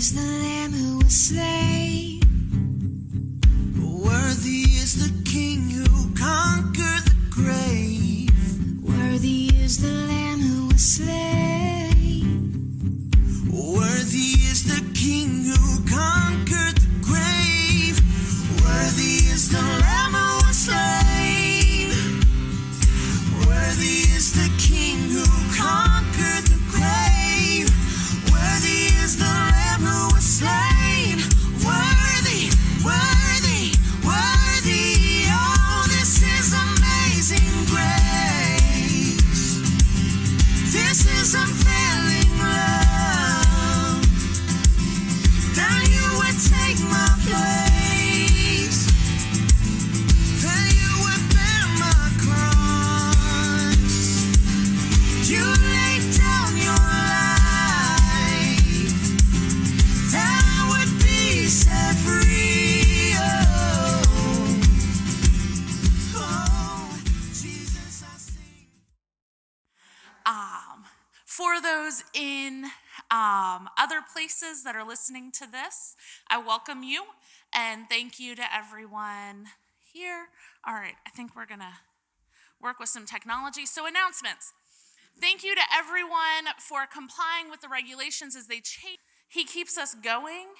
is the Lamb who was slain. Worthy is the King who conquered the grave. Worthy is the Lamb who was slain. Worthy is the King who conquered the grave. Worthy is the Lamb who was slain. Worthy is the King who conquered the grave. Worthy is the Lamb who was slain. Worthy, worthy, worthy. Oh, this is amazing grace. This is unfailing love. That you would take my place. That you would bear my cross. You laid down your life. That I would be set free. Oh, Jesus, I sing. For those in other places that are listening to this, I welcome you and thank you to everyone here. All right, I think we're gonna work with some technology. So announcements. Thank you to everyone for complying with the regulations as they change. He keeps us going.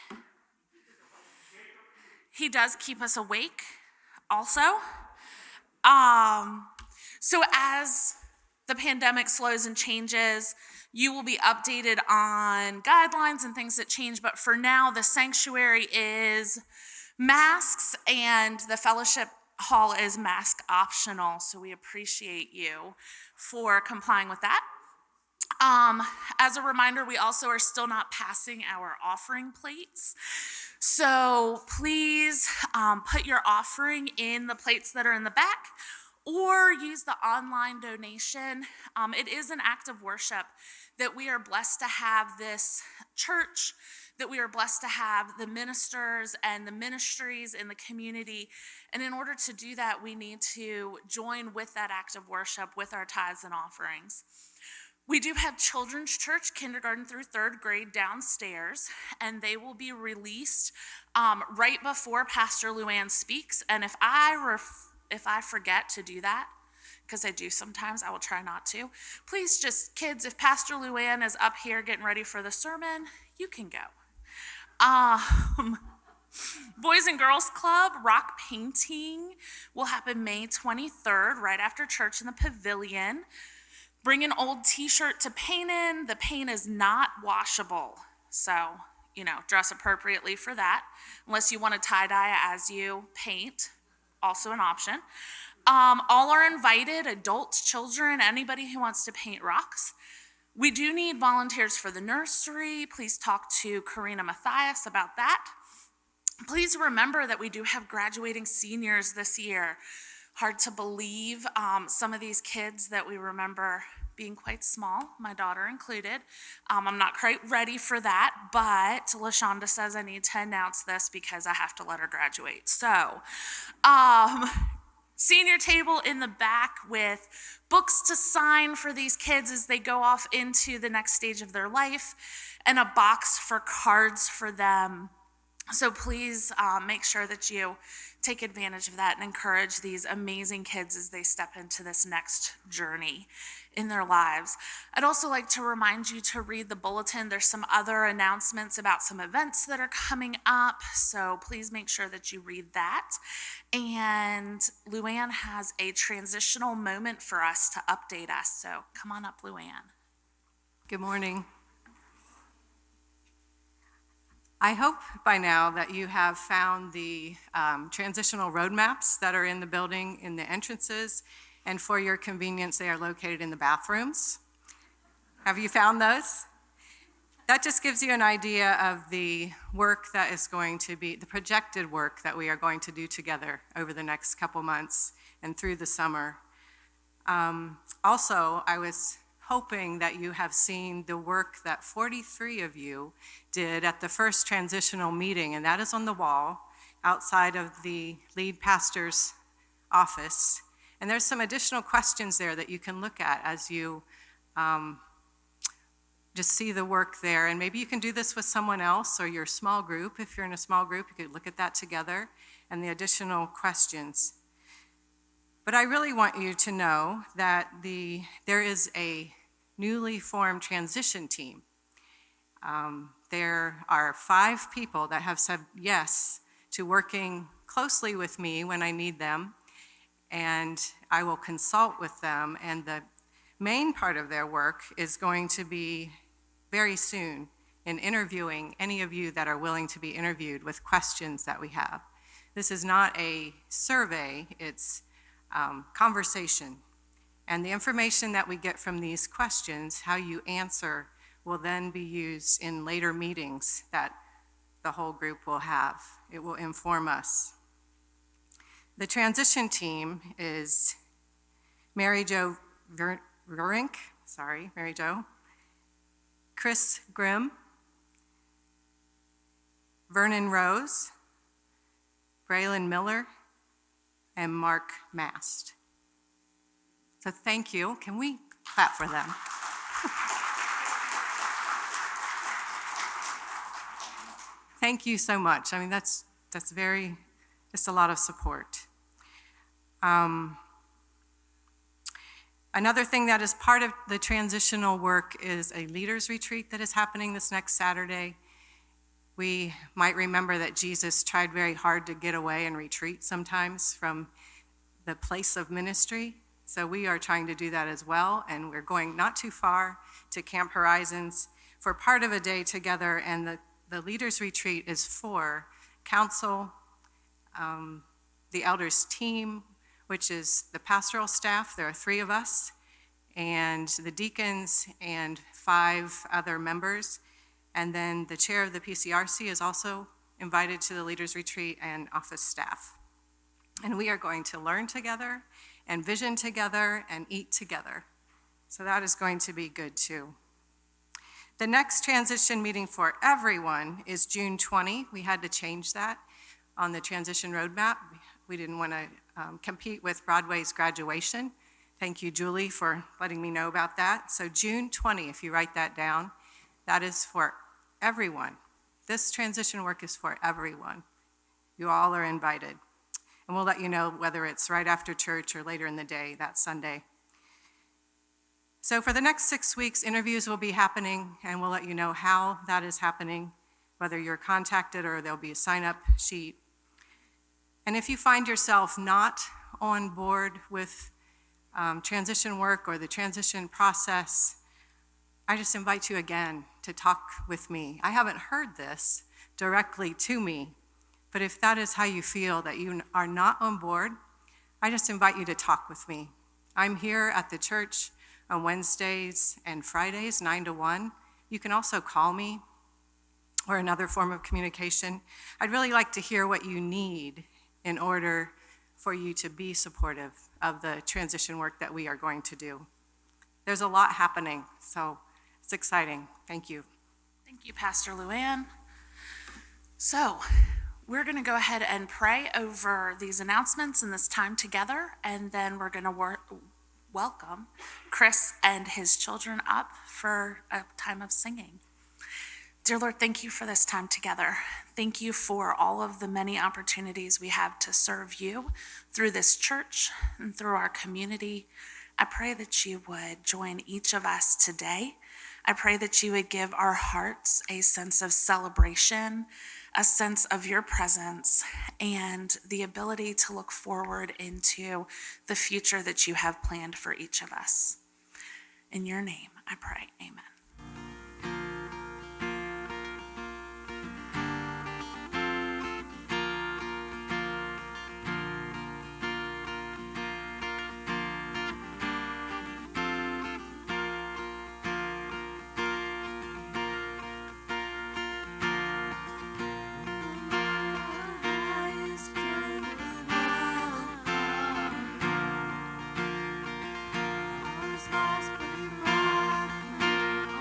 He does keep us awake also. So as the pandemic slows and changes, you will be updated on guidelines and things that change. But for now, the sanctuary is masks and the fellowship hall is mask optional. So we appreciate you for complying with that. As a reminder, we also are still not passing our offering plates. So please put your offering in the plates that are in the back or use the online donation. It is an act of worship that we are blessed to have this church, that we are blessed to have the ministers and the ministries in the community. And in order to do that, we need to join with that act of worship with our tithes and offerings. We do have children's church, kindergarten through third grade downstairs, and they will be released right before Pastor Luann speaks. And if I forget to do that, because I do sometimes, I will try not to. Please just, kids, if Pastor Luann is up here getting ready for the sermon, you can go. Boys and Girls Club rock painting will happen May 23rd, right after church in the pavilion. Bring an old t-shirt to paint in. The paint is not washable, so, dress appropriately for that, unless you want to tie-dye as you paint, also an option. All are invited, adults, children, anybody who wants to paint rocks. We do need volunteers for the nursery. Please talk to Karina Mathias about that. Please remember that we do have graduating seniors this year. Hard to believe, some of these kids that we remember being quite small, my daughter included. I'm not quite ready for that, but LaShonda says I need to announce this because I have to let her graduate. So, senior table in the back with books to sign for these kids as they go off into the next stage of their life, and a box for cards for them. So please make sure that you take advantage of that and encourage these amazing kids as they step into this next journey in their lives. I'd also like to remind you to read the bulletin. There's some other announcements about some events that are coming up, so please make sure that you read that. And Luann has a transitional moment for us to update us, so come on up, Luann. Good morning. I hope by now that you have found the transitional roadmaps that are in the building in the entrances, and for your convenience, they are located in the bathrooms. Have you found those? That just gives you an idea of the work that is going to be, the projected work that we are going to do together over the next couple months and through the summer. Also, I was hoping that you have seen the work that 43 of you did at the first transitional meeting, and that is on the wall outside of the lead pastor's office. And there's some additional questions there that you can look at as you just see the work there. And maybe you can do this with someone else or your small group. If you're in a small group, you could look at that together and the additional questions. But I really want you to know that there is a newly formed transition team. There are 5 people that have said yes to working closely with me when I need them, and I will consult with them. And the main part of their work is going to be very soon in interviewing any of you that are willing to be interviewed with questions that we have. This is not a survey, it's conversation. And the information that we get from these questions, how you answer, will then be used in later meetings that the whole group will have. It will inform us. The transition team is Mary Jo Verink, Mary Jo, Chris Grimm, Vernon Rose, Braylon Miller, and Mark Mast. So thank you. Can we clap for them? Thank you so much. I mean, that's just a lot of support. Another thing that is part of the transitional work is a leaders retreat that is happening this next Saturday. We might remember that Jesus tried very hard to get away and retreat sometimes from the place of ministry. So we are trying to do that as well, and we're going not too far to Camp Horizons for part of a day together. And the leaders retreat is for council, the elders team, which is the pastoral staff. There are 3 of us, and the deacons and 5 other members. And then the chair of the PCRC is also invited to the leaders retreat, and office staff. And we are going to learn together and vision together and eat together. So that is going to be good too. The next transition meeting for everyone is June 20. We had to change that on the transition roadmap. We didn't want to compete with Broadway's graduation. Thank you, Julie, for letting me know about that. So June 20, if you write that down, that is for everyone. This transition work is for everyone. You all are invited. And we'll let you know whether it's right after church or later in the day that Sunday. So for the next 6 weeks, interviews will be happening, and we'll let you know how that is happening, whether you're contacted or there'll be a sign-up sheet. And if you find yourself not on board with transition work or the transition process, I just invite you again to talk with me. I haven't heard this directly to me, but if that is how you feel, that you are not on board, I just invite you to talk with me. I'm here at the church on Wednesdays and Fridays, 9 to 1. You can also call me or another form of communication. I'd really like to hear what you need in order for you to be supportive of the transition work that we are going to do. There's a lot happening, so it's exciting. Thank you. Thank you, Pastor Luann. So we're going to go ahead and pray over these announcements and this time together, and then we're going to welcome Chris and his children up for a time of singing. Dear Lord, thank you for this time together. Thank you for all of the many opportunities we have to serve you through this church and through our community. I pray that you would join each of us today. I pray that you would give our hearts a sense of celebration, a sense of your presence, and the ability to look forward into the future that you have planned for each of us. In your name, I pray, amen. Lost but you brought me.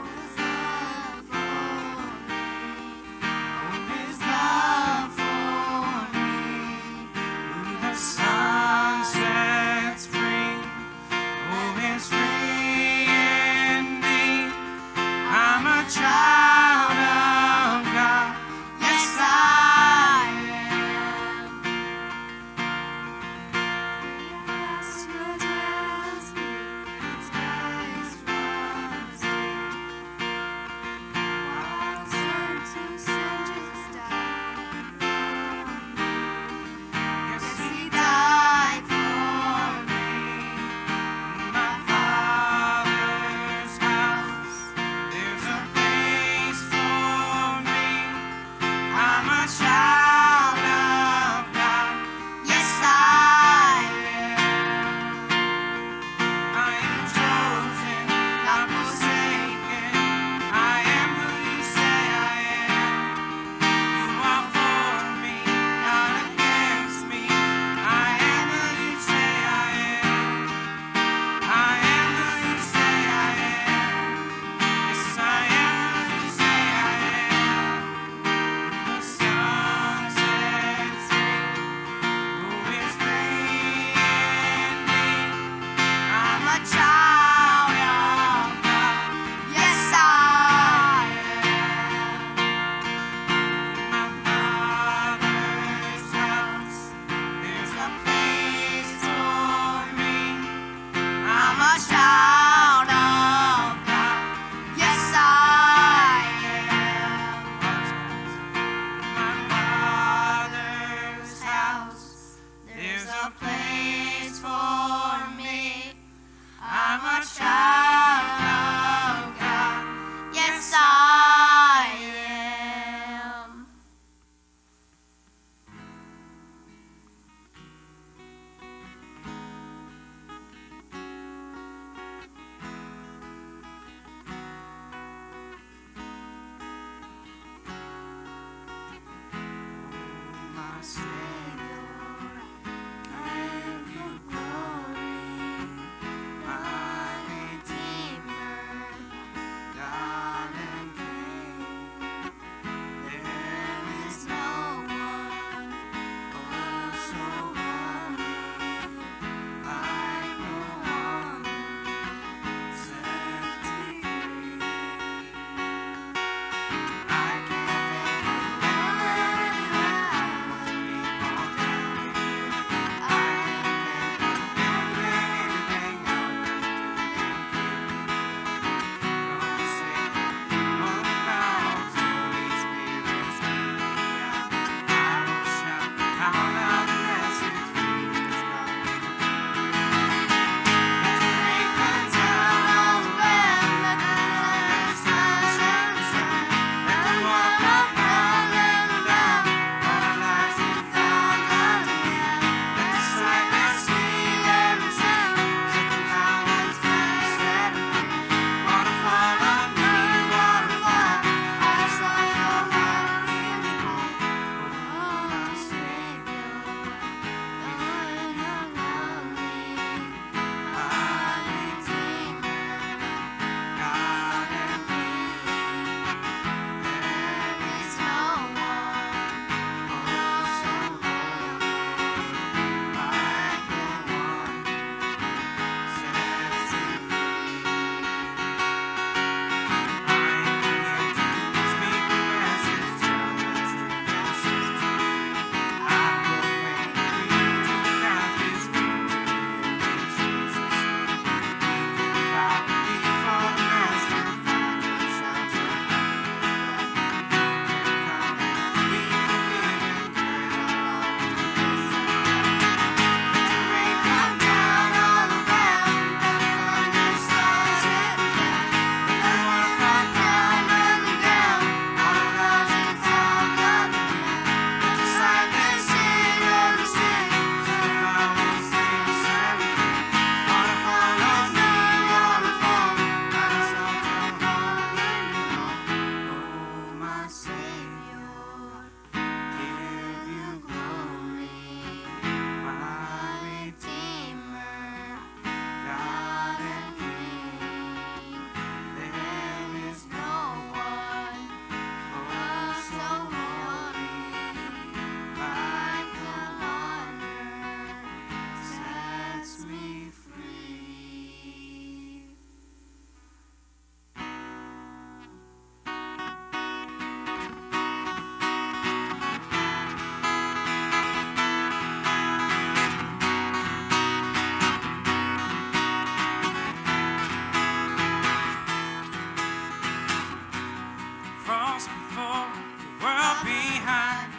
behind,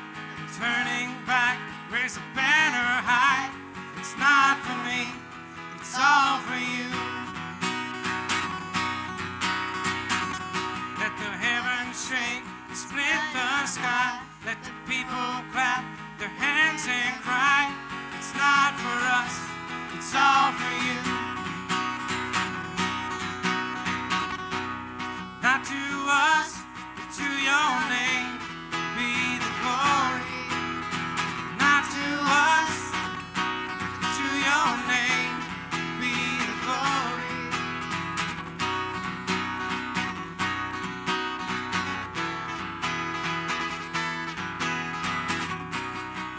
turning back, raise a banner high. It's not for me, it's all for you. Let the heavens shake, split the sky. Let the people clap their hands and cry. It's not for us, it's all for you. Not to us, but to your name be the glory. Not to us, but to your name be the glory.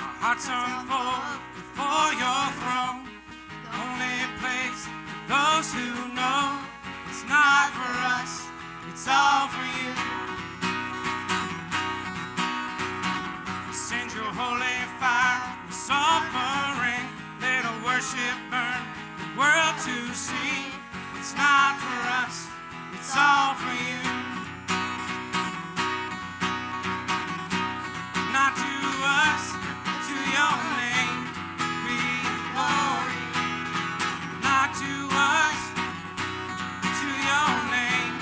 Our hearts unfold before your throne, the only place for those who know it's not for us, it's all for you. Send your holy fire, this offering, let our worship burn the world to see. It's not for us, it's all for you. Not to us, but to your name be the glory. Not to us, but to your name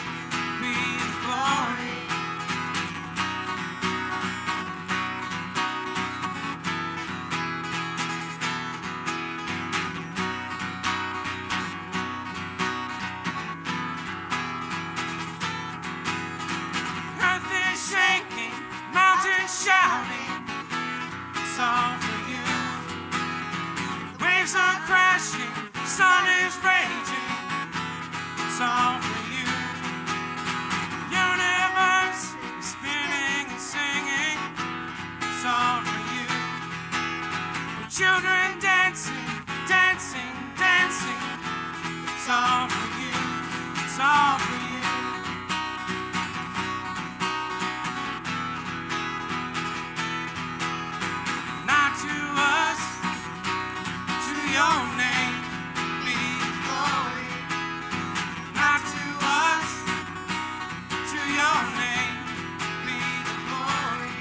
be the glory. Earth is shaking, mountains shouting, it's all for you. Waves are crashing, sun is raging, it's all for you. Universe is spinning and singing, it's all for you. The children dancing, dancing, dancing, it's all for you, it's all for you. Not to us, to your name be the glory. Not to us, to your name be the glory.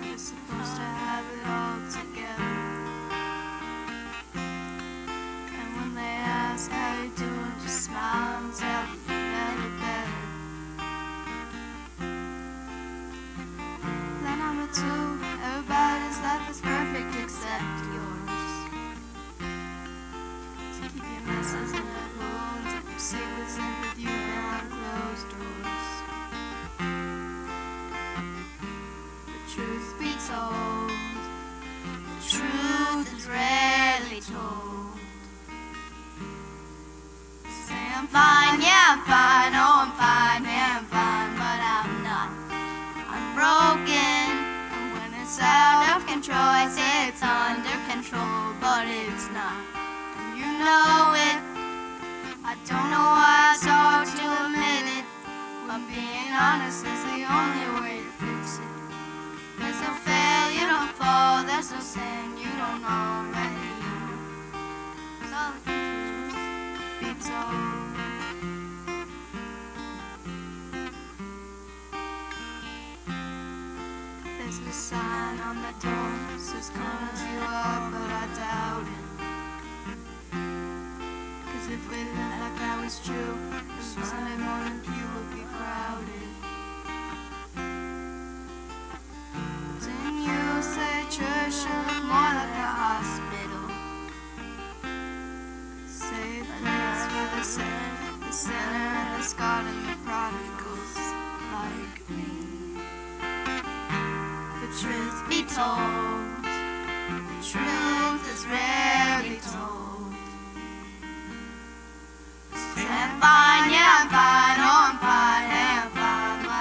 You're supposed to have it all together. And when they ask how you doing, just smile and tell them better, better. Then number two, everybody's life is perfect except yours. So keep your messes and your wounds and your secrets in with you behind closed doors. Truth be told, the truth is rarely told. Say I'm fine, yeah I'm fine, oh I'm fine, yeah I'm fine, but I'm not. I'm broken, and when it's out of control, I say it's under control, but it's not. And you know it, I don't know why it's hard to admit it, but being honest is the only way to fix it. There's no fail, you don't fall, there's no sin, you don't already know. So the truth be told. There's a sign on the door, says come as you are, but I doubt it. 'Cause if we lived like that was true, then Sunday morning pew would be crowded. Didn't you say church should look more like a hospital? Safe place for the sick, the sinner, and the scarred, and the prodigals like me. The truth be told, the truth is rarely told. Say I'm fine, yeah I'm fine, oh I'm fine, yeah I'm fine, but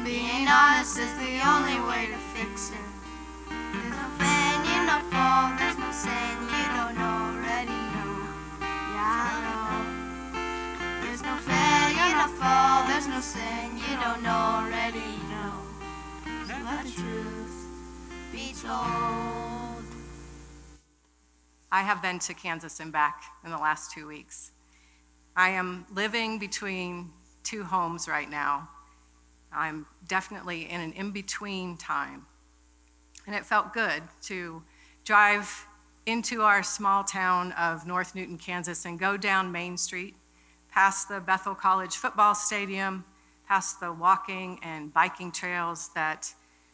being honest is the only way to fix it. There's no failure, no fall, there's no saying you don't already know. Yeah, I know. There's no failure, no fall, there's no saying you don't already know. So let the truth be told. I have been to Kansas and back in the last 2 weeks. I am living between two homes right now. I'm definitely in an in-between time. And it felt good to drive into our small town of North Newton, Kansas, and go down Main Street, past the Bethel College football stadium, past the walking and biking trails that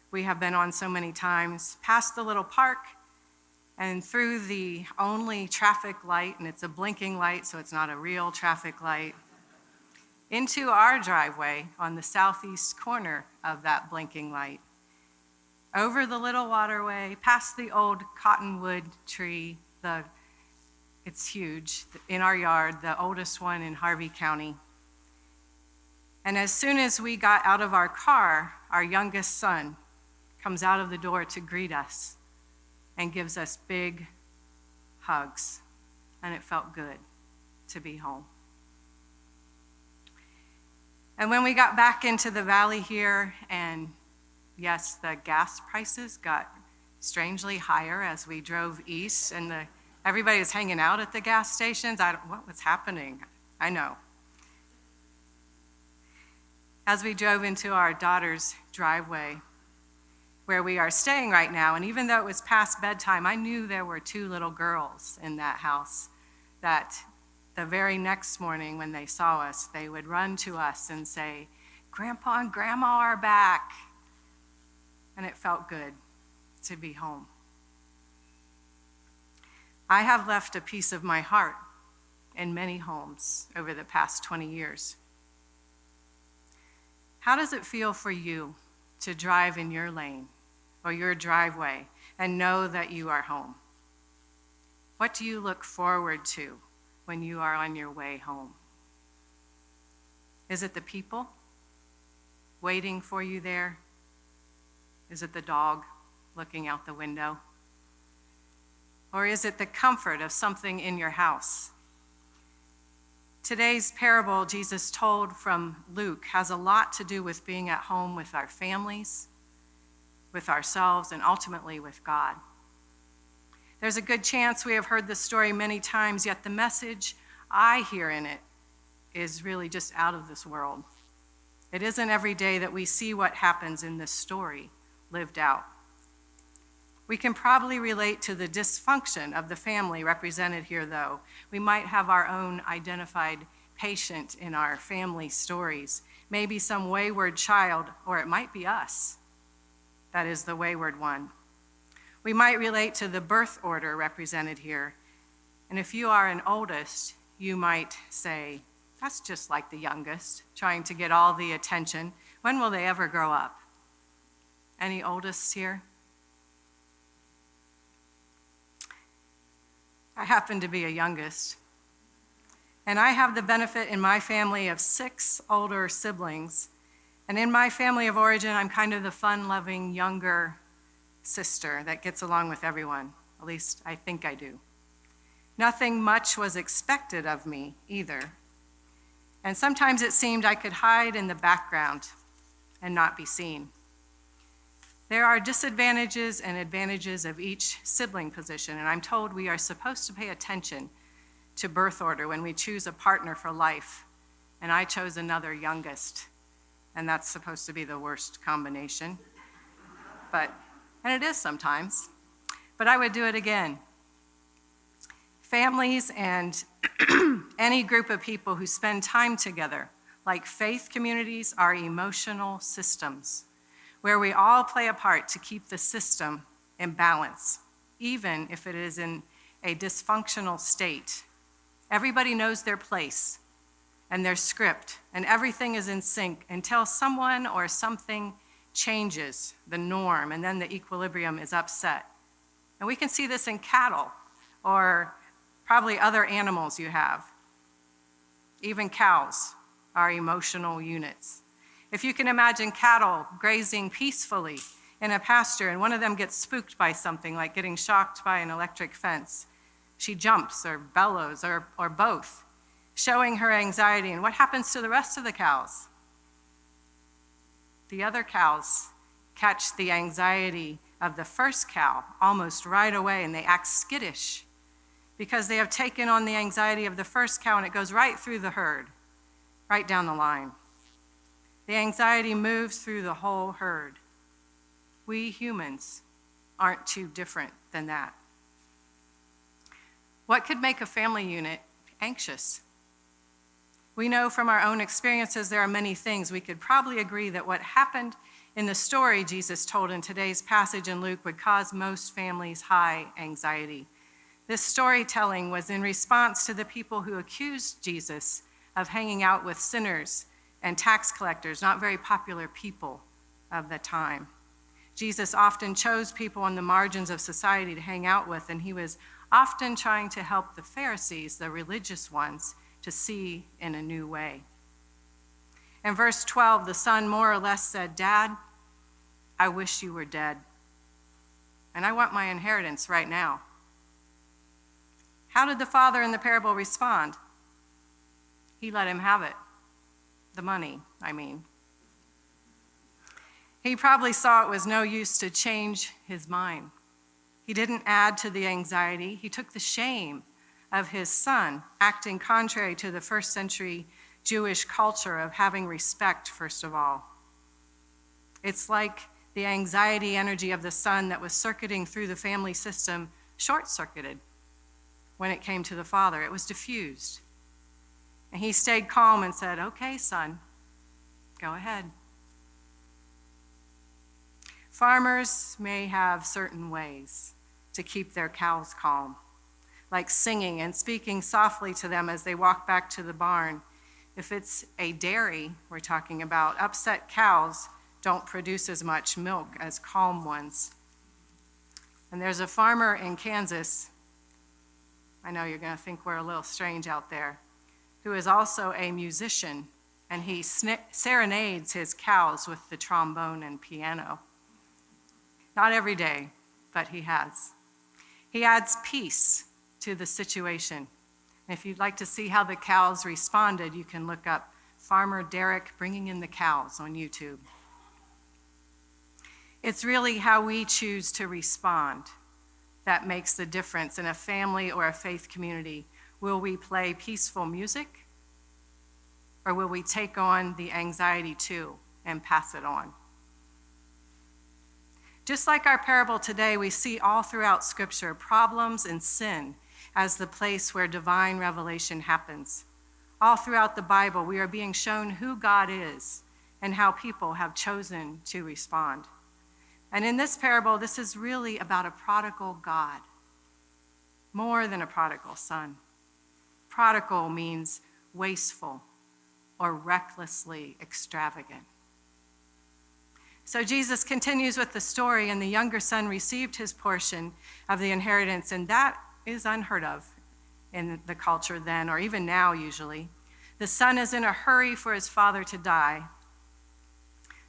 we have been on so many times, past the little park, and through the only traffic light, and it's a blinking light, so it's not a real traffic light, into our driveway on the southeast corner of that blinking light, over the little waterway, past the old cottonwood tree, it's huge, in our yard, the oldest one in Harvey County. And as soon as we got out of our car, our youngest son comes out of the door to greet us and gives us big hugs, and it felt good to be home. And when we got back into the valley here, and yes, the gas prices got strangely higher as we drove east, and everybody was hanging out at the gas stations. What was happening? I know. As we drove into our daughter's driveway, where we are staying right now, and even though it was past bedtime, I knew there were two little girls in that house that the very next morning when they saw us, they would run to us and say, "Grandpa and Grandma are back." And it felt good to be home. I have left a piece of my heart in many homes over the past 20 years. How does it feel for you to drive in your lane or your driveway and know that you are home? What do you look forward to when you are on your way home? Is it the people waiting for you there? Is it the dog looking out the window? Or is it the comfort of something in your house? Today's parable Jesus told from Luke has a lot to do with being at home with our families, with ourselves, and ultimately with God. There's a good chance we have heard this story many times, yet the message I hear in it is really just out of this world. It isn't every day that we see what happens in this story lived out. We can probably relate to the dysfunction of the family represented here, though. We might have our own identified patient in our family stories, maybe some wayward child, or it might be us that is the wayward one. We might relate to the birth order represented here. And if you are an oldest, you might say, "That's just like the youngest, trying to get all the attention. When will they ever grow up?" Any oldists here? I happen to be a youngest. And I have the benefit in my family of 6 older siblings. And in my family of origin, I'm kind of the fun-loving younger sister that gets along with everyone. At least I think I do. Nothing much was expected of me either. And sometimes it seemed I could hide in the background and not be seen. There are disadvantages and advantages of each sibling position, and I'm told we are supposed to pay attention to birth order when we choose a partner for life. And I chose another youngest, and that's supposed to be the worst combination. And it is sometimes, but I would do it again. Families and any group of people who spend time together, like faith communities, are emotional systems where we all play a part to keep the system in balance, even if it is in a dysfunctional state. Everybody knows their place and their script, and everything is in sync until someone or something changes the norm, and then the equilibrium is upset. And we can see this in cattle, or probably other animals you have. Even cows are emotional units. If you can imagine cattle grazing peacefully in a pasture and one of them gets spooked by something, like getting shocked by an electric fence, she jumps or bellows or both, showing her anxiety. And what happens to the rest of the cows? The other cows catch the anxiety of the first cow almost right away, and they act skittish because they have taken on the anxiety of the first cow, and it goes right through the herd, right down the line. The anxiety moves through the whole herd. We humans aren't too different than that. What could make a family unit anxious? We know from our own experiences there are many things. We could probably agree that what happened in the story Jesus told in today's passage in Luke would cause most families high anxiety. This storytelling was in response to the people who accused Jesus of hanging out with sinners and tax collectors, not very popular people of the time. Jesus often chose people on the margins of society to hang out with, and he was often trying to help the Pharisees, the religious ones, to see in a new way. In verse 12, the son more or less said, "Dad, I wish you were dead, and I want my inheritance right now." How did the father in the parable respond? He let him have it. The money, I mean. He probably saw it was no use to change his mind. He didn't add to the anxiety. He took the shame of his son, acting contrary to the first century Jewish culture of having respect, first of all. It's like the anxiety energy of the son that was circuiting through the family system short-circuited when it came to the father. It was diffused. And he stayed calm and said, "Okay, son, go ahead." Farmers may have certain ways to keep their cows calm, like singing and speaking softly to them as they walk back to the barn. If it's a dairy we're talking about, upset cows don't produce as much milk as calm ones. And there's a farmer in Kansas, I know you're going to think we're a little strange out there, who is also a musician, and he serenades his cows with the trombone and piano. Not every day, but he has. He adds peace to the situation. And if you'd like to see how the cows responded, you can look up Farmer Derek bringing in the cows on YouTube. It's really how we choose to respond that makes the difference in a family or a faith community. Will we play peaceful music, or will we take on the anxiety too and pass it on? Just like our parable today, we see all throughout Scripture problems and sin as the place where divine revelation happens. All throughout the Bible, we are being shown who God is and how people have chosen to respond. And in this parable, this is really about a prodigal God, more than a prodigal son. Prodigal means wasteful or recklessly extravagant. So Jesus continues with the story, and the younger son received his portion of the inheritance, and that is unheard of in the culture then, or even now usually. The son is in a hurry for his father to die.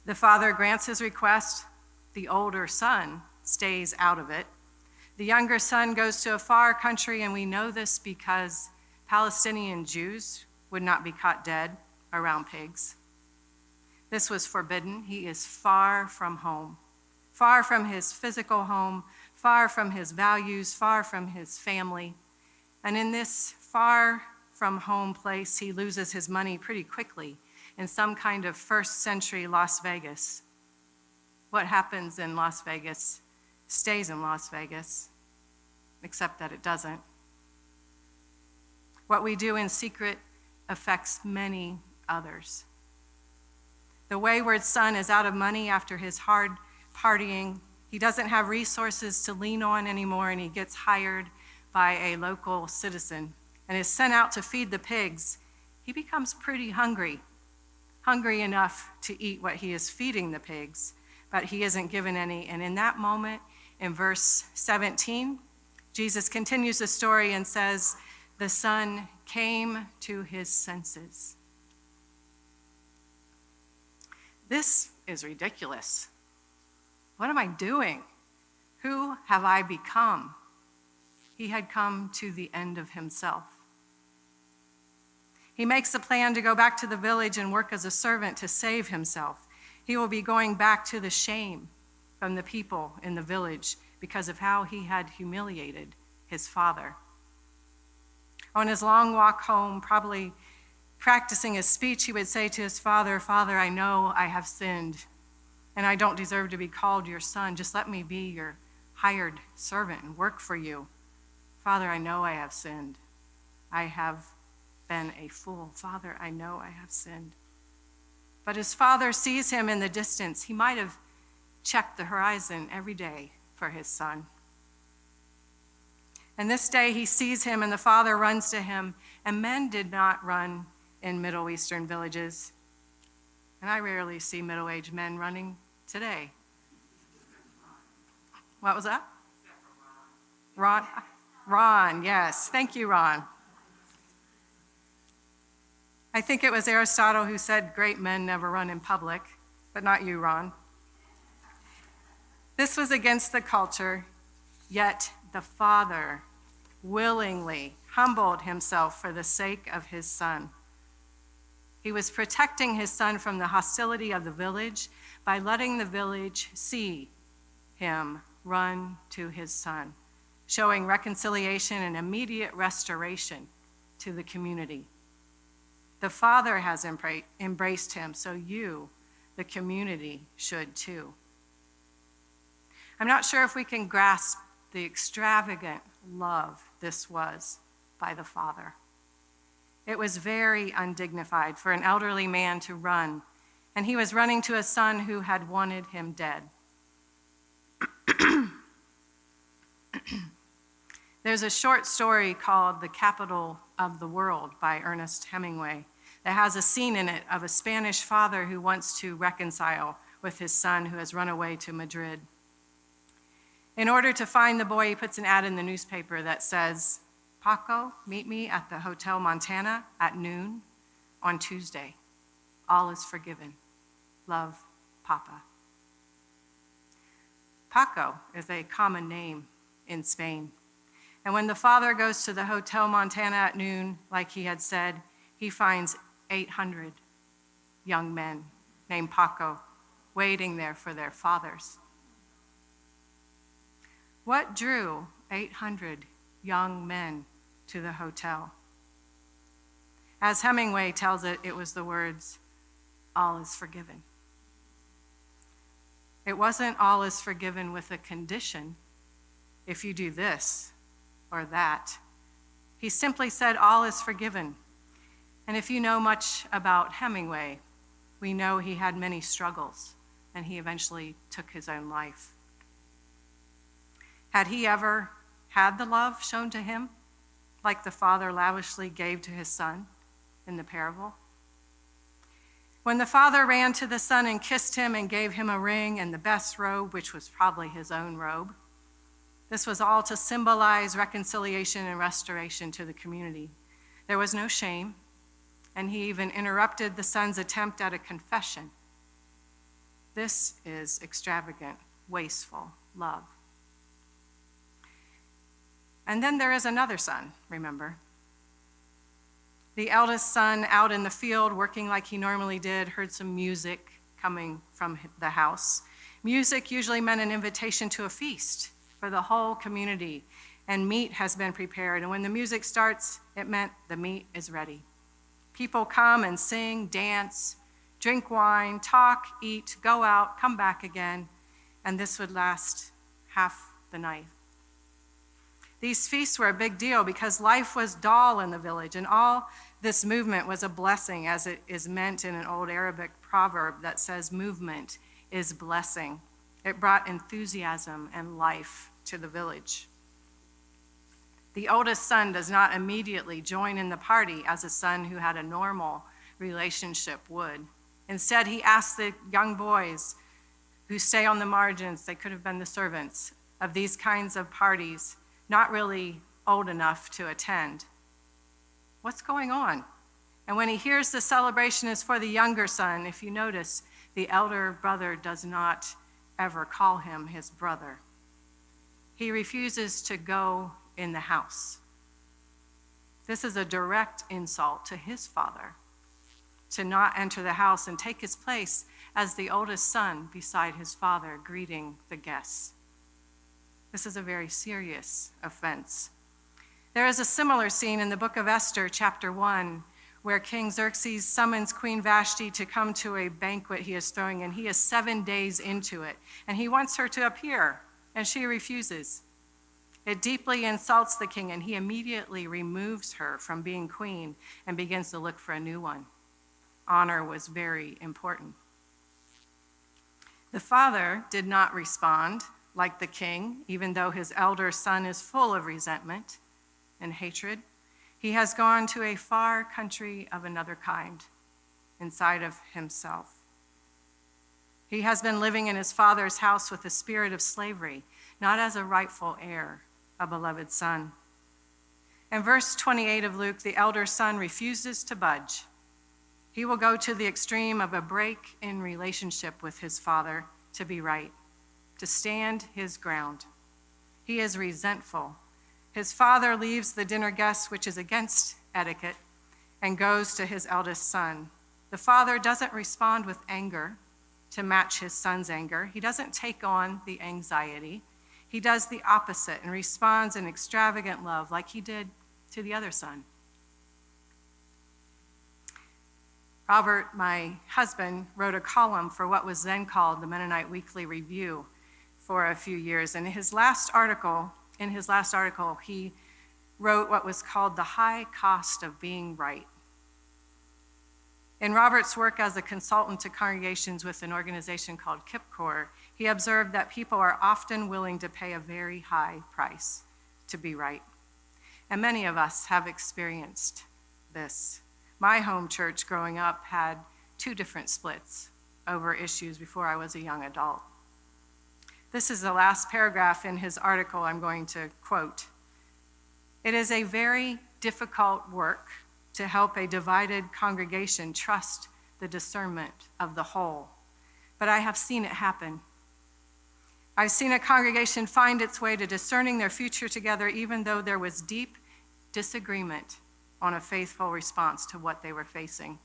The father grants his request. The older son stays out of it. The younger son goes to a far country, and we know this because Palestinian Jews would not be caught dead around pigs. This was forbidden. He is far from home, far from his physical home, far from his values, far from his family. And in this far from home place, he loses his money pretty quickly in some kind of first century Las Vegas. What happens in Las Vegas stays in Las Vegas, except that it doesn't. What we do in secret affects many others. The wayward son is out of money after his hard partying. He doesn't have resources to lean on anymore, and he gets hired by a local citizen and is sent out to feed the pigs. He becomes pretty hungry enough to eat what he is feeding the pigs, but he isn't given any. And in that moment, in verse 17, Jesus continues the story and says, the son came to his senses. This is ridiculous. What am I doing? Who have I become? He had come to the end of himself. He makes a plan to go back to the village and work as a servant to save himself. He will be going back to the shame from the people in the village because of how he had humiliated his father. On his long walk home, probably practicing his speech, he would say to his father, "Father, I know I have sinned, and I don't deserve to be called your son. Just let me be your hired servant and work for you. Father, I know I have sinned. I have been a fool. Father, I know I have sinned." But his father sees him in the distance. He might have checked the horizon every day for his son. And this day he sees him, and the father runs to him. And men did not run in Middle Eastern villages. And I rarely see middle-aged men running today. What was that? Ron? Ron, yes. Thank you, Ron. I think it was Aristotle who said great men never run in public, but not you, Ron. This was against the culture, yet the father willingly humbled himself for the sake of his son. He was protecting his son from the hostility of the village by letting the village see him run to his son, showing reconciliation and immediate restoration to the community. The Father has embraced him, so you, the community, should too. I'm not sure if we can grasp the extravagant love this was by the Father. It was very undignified for an elderly man to run, and he was running to a son who had wanted him dead. There's a short story called The Capital of the World by Ernest Hemingway that has a scene in it of a Spanish father who wants to reconcile with his son who has run away to Madrid. In order to find the boy, he puts an ad in the newspaper that says, "Paco, meet me at the Hotel Montana at noon on Tuesday. All is forgiven. Love, Papa." Paco is a common name in Spain. And when the father goes to the Hotel Montana at noon, like he had said, he finds 800 young men named Paco waiting there for their fathers. What drew 800 young men to the hotel? As Hemingway tells it, it was the words, "All is forgiven." It wasn't all is forgiven with a condition, if you do this or that. He simply said, all is forgiven. And if you know much about Hemingway, we know he had many struggles, and he eventually took his own life. Had he ever had the love shown to him, like the father lavishly gave to his son in the parable? When the father ran to the son and kissed him and gave him a ring and the best robe, which was probably his own robe, this was all to symbolize reconciliation and restoration to the community. There was no shame, and he even interrupted the son's attempt at a confession. This is extravagant, wasteful love. And then there is another son, remember? The eldest son, out in the field working like he normally did, heard some music coming from the house. Music usually meant an invitation to a feast for the whole community, and meat has been prepared. And when the music starts, it meant the meat is ready. People come and sing, dance, drink wine, talk, eat, go out, come back again, and this would last half the night. These feasts were a big deal because life was dull in the village, and all this movement was a blessing, as it is meant in an old Arabic proverb that says movement is blessing. It brought enthusiasm and life to the village. The oldest son does not immediately join in the party as a son who had a normal relationship would. Instead, he asks the young boys who stay on the margins, they could have been the servants, of these kinds of parties, not really old enough to attend, "What's going on?" And when he hears the celebration is for the younger son, if you notice, the elder brother does not ever call him his brother. He refuses to go in the house. This is a direct insult to his father, to not enter the house and take his place as the oldest son beside his father, greeting the guests. This is a very serious offense. There is a similar scene in the book of Esther, chapter 1, where King Xerxes summons Queen Vashti to come to a banquet he is throwing, and he is 7 days into it, and he wants her to appear, and she refuses. It deeply insults the king, and he immediately removes her from being queen and begins to look for a new one. Honor was very important. The father did not respond like the king, even though his elder son is full of resentment and hatred. He has gone to a far country of another kind, inside of himself. He has been living in his father's house with a spirit of slavery, not as a rightful heir, a beloved son. In verse 28 of Luke, the elder son refuses to budge. He will go to the extreme of a break in relationship with his father to be right, to stand his ground. He is resentful. His father leaves the dinner guests, which is against etiquette, and goes to his eldest son. The father doesn't respond with anger to match his son's anger. He doesn't take on the anxiety. He does the opposite and responds in extravagant love like he did to the other son. Robert, my husband, wrote a column for what was then called the Mennonite Weekly Review for a few years. And in his last article, he wrote what was called the high cost of being right. In Robert's work as a consultant to congregations with an organization called KIPCOR, he observed that people are often willing to pay a very high price to be right. And many of us have experienced this. My home church growing up had 2 different splits over issues before I was a young adult. This is the last paragraph in his article I'm going to quote. It is a very difficult work to help a divided congregation trust the discernment of the whole, but I have seen it happen. I've seen a congregation find its way to discerning their future together, even though there was deep disagreement on a faithful response to what they were facing.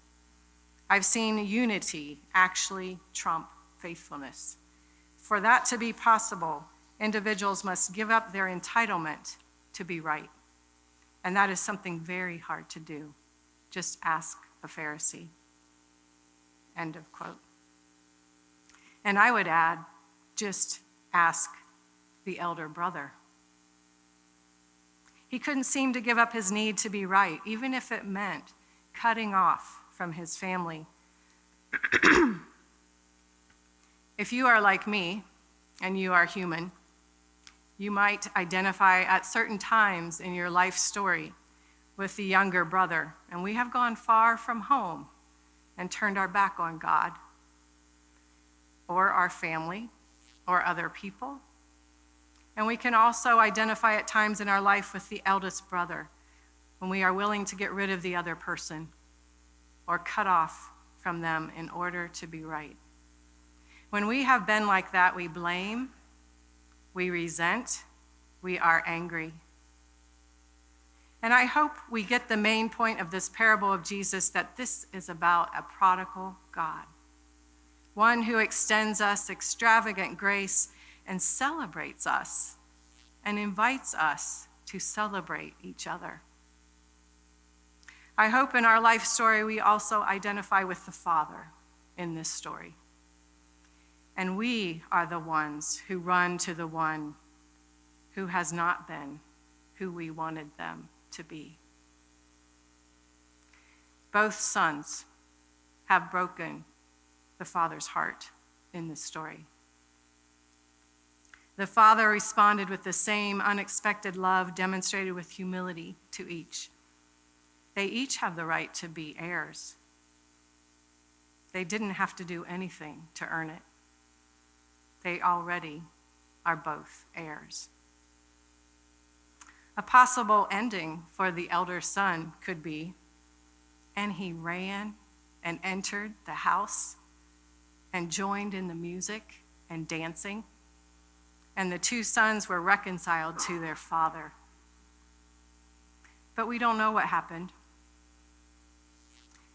I've seen unity actually trump faithfulness. For that to be possible, individuals must give up their entitlement to be right. And that is something very hard to do. Just ask a Pharisee. End of quote. And I would add, just ask the elder brother. He couldn't seem to give up his need to be right, even if it meant cutting off from his family. If you are like me, and you are human, you might identify at certain times in your life story with the younger brother, and we have gone far from home and turned our back on God or our family or other people. And we can also identify at times in our life with the eldest brother when we are willing to get rid of the other person or cut off from them in order to be right. When we have been like that, we blame, we resent, we are angry. And I hope we get the main point of this parable of Jesus, that this is about a prodigal God, one who extends us extravagant grace and celebrates us and invites us to celebrate each other. I hope in our life story we also identify with the Father in this story. And we are the ones who run to the one who has not been who we wanted them to be. Both sons have broken the Father's heart in this story. The Father responded with the same unexpected love demonstrated with humility to each. They each have the right to be heirs. They didn't have to do anything to earn it. They already are both heirs. A possible ending for the elder son could be, and he ran and entered the house and joined in the music and dancing. And the two sons were reconciled to their father. But we don't know what happened.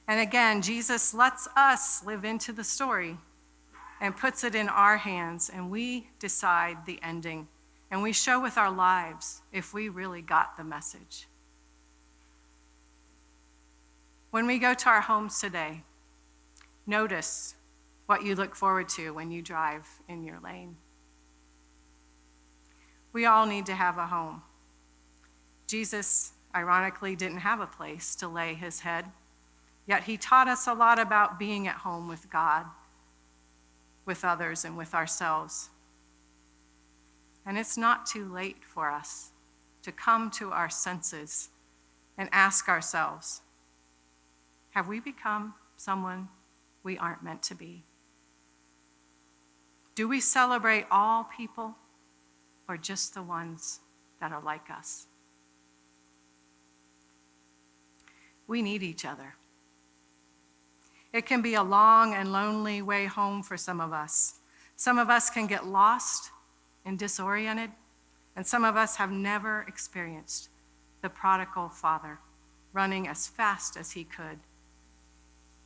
And again, Jesus lets us live into the story and puts it in our hands, and we decide the ending. And we show with our lives if we really got the message. When we go to our homes today, notice what you look forward to when you drive in your lane. We all need to have a home. Jesus, ironically, didn't have a place to lay his head, yet he taught us a lot about being at home with God, with others, and with ourselves. And it's not too late for us to come to our senses and ask ourselves, have we become someone we aren't meant to be? Do we celebrate all people or just the ones that are like us? We need each other. It can be a long and lonely way home for some of us. Some of us can get lost and disoriented, and some of us have never experienced the prodigal father running as fast as he could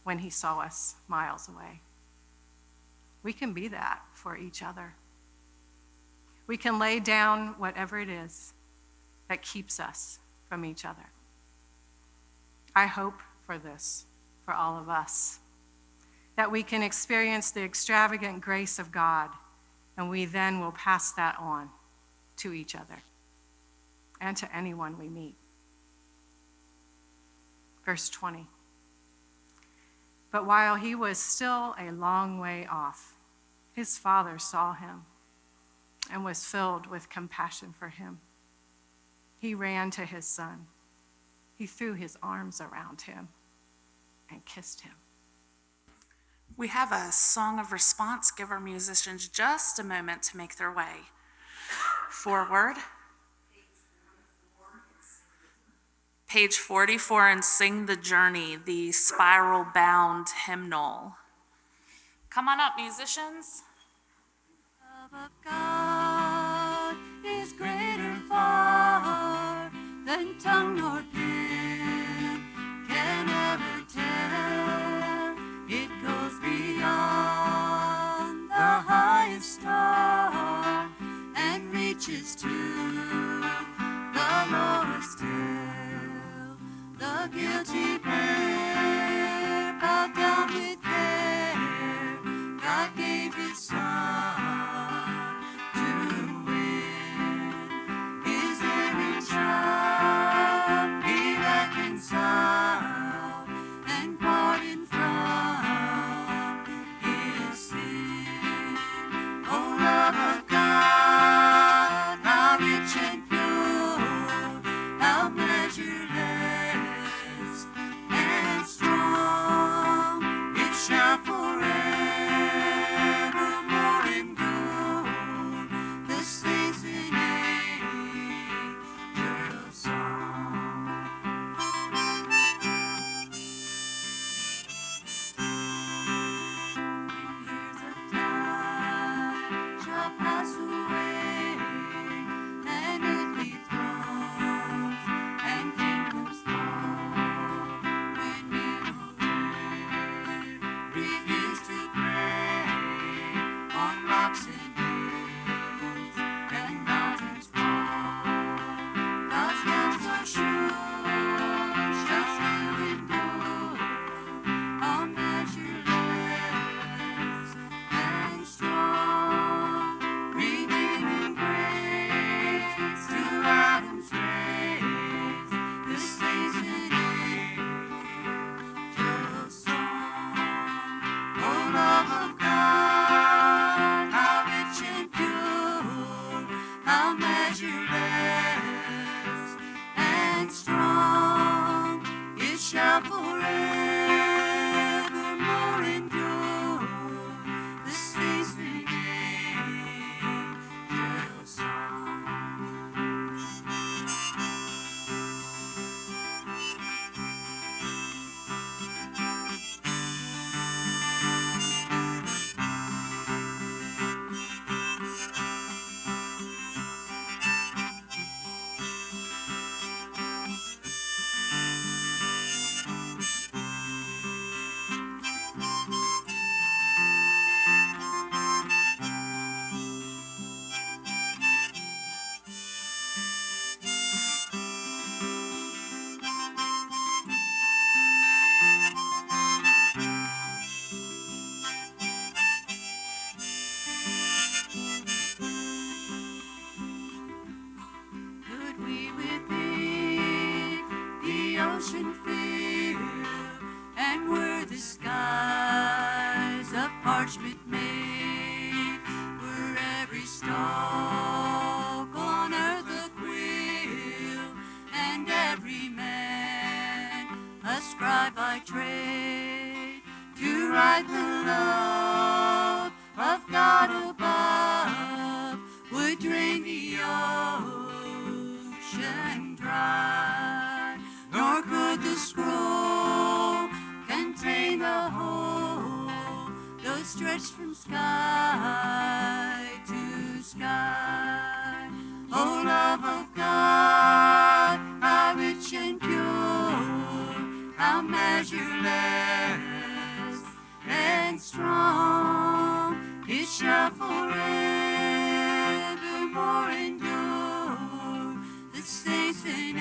when he saw us miles away. We can be that for each other. We can lay down whatever it is that keeps us from each other. I hope for this, for all of us, that we can experience the extravagant grace of God, and we then will pass that on to each other and to anyone we meet. Verse 20. But while he was still a long way off, his father saw him and was filled with compassion for him. He ran to his son. He threw his arms around him and kissed him. We have a song of response. Give our musicians just a moment to make their way forward. Page 44, and Sing the Journey, the spiral-bound hymnal. Come on up, musicians. Love of God is greater far than tongue nor pen can ever tell. It goes beyond the highest star and reaches to the lowest hell. The guilty pair bowed down with care. God gave his son to win his every child. Be reconciled and pardoned from his sin. Oh, love of God, how rich and pure, how measureless and strong, it shall forevermore write the love of God above would drain the ocean dry, nor could the scroll contain the whole, though stretched from sky to sky. O love of God, how rich and pure, how measureless and strong, it shall forevermore endure, the saints and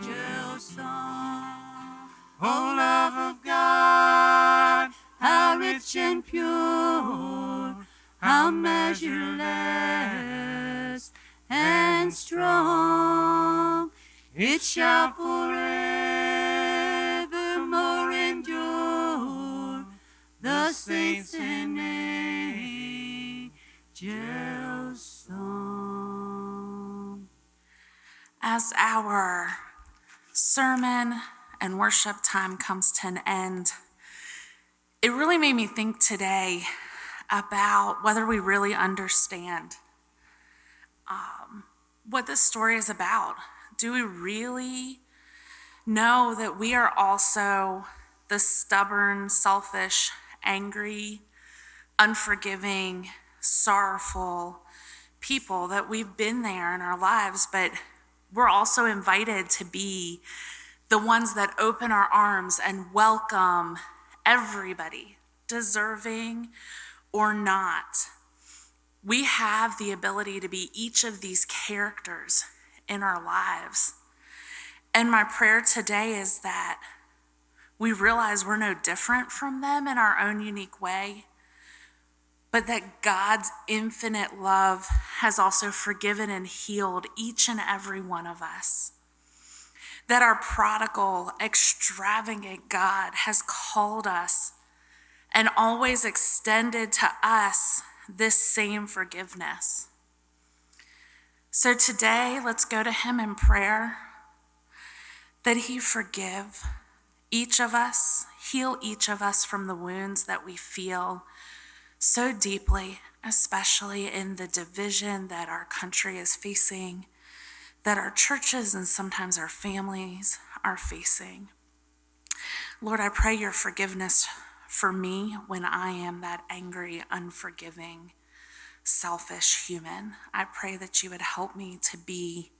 angels' song. O love of God, how rich and pure, how measureless and strong, it shall forevermore endure, the saints and angels' song. As our sermon and worship time comes to an end, it really made me think today about whether we really understand what this story is about. Do we really know that we are also the stubborn, selfish, angry, unforgiving, sorrowful people, that we've been there in our lives, but we're also invited to be the ones that open our arms and welcome everybody, deserving or not. We have the ability to be each of these characters in our lives. And my prayer today is that we realize we're no different from them in our own unique way, but that God's infinite love has also forgiven and healed each and every one of us. That our prodigal, extravagant God has called us and always extended to us this same forgiveness. So today, let's go to him in prayer, that he forgive each of us, heal each of us from the wounds that we feel so deeply, especially in the division that our country is facing, that our churches and sometimes our families are facing. Lord, I pray your forgiveness for me when I am that angry, unforgiving, selfish human. I pray that you would help me to be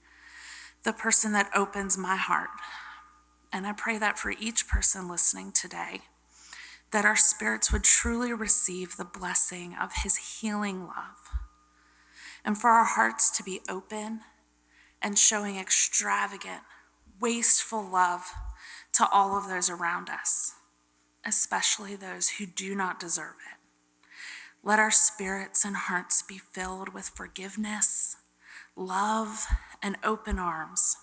the person that opens my heart. And I pray that for each person listening today, that our spirits would truly receive the blessing of his healing love, and for our hearts to be open and showing extravagant, wasteful love to all of those around us, especially those who do not deserve it. Let our spirits and hearts be filled with forgiveness, love, and open arms.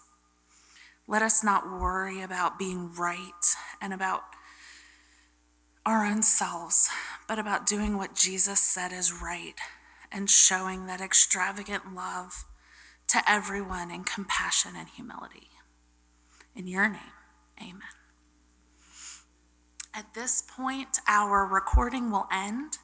Let us not worry about being right and about our own selves, but about doing what Jesus said is right and showing that extravagant love to everyone in compassion and humility. In your name, amen. At this point, our recording will end.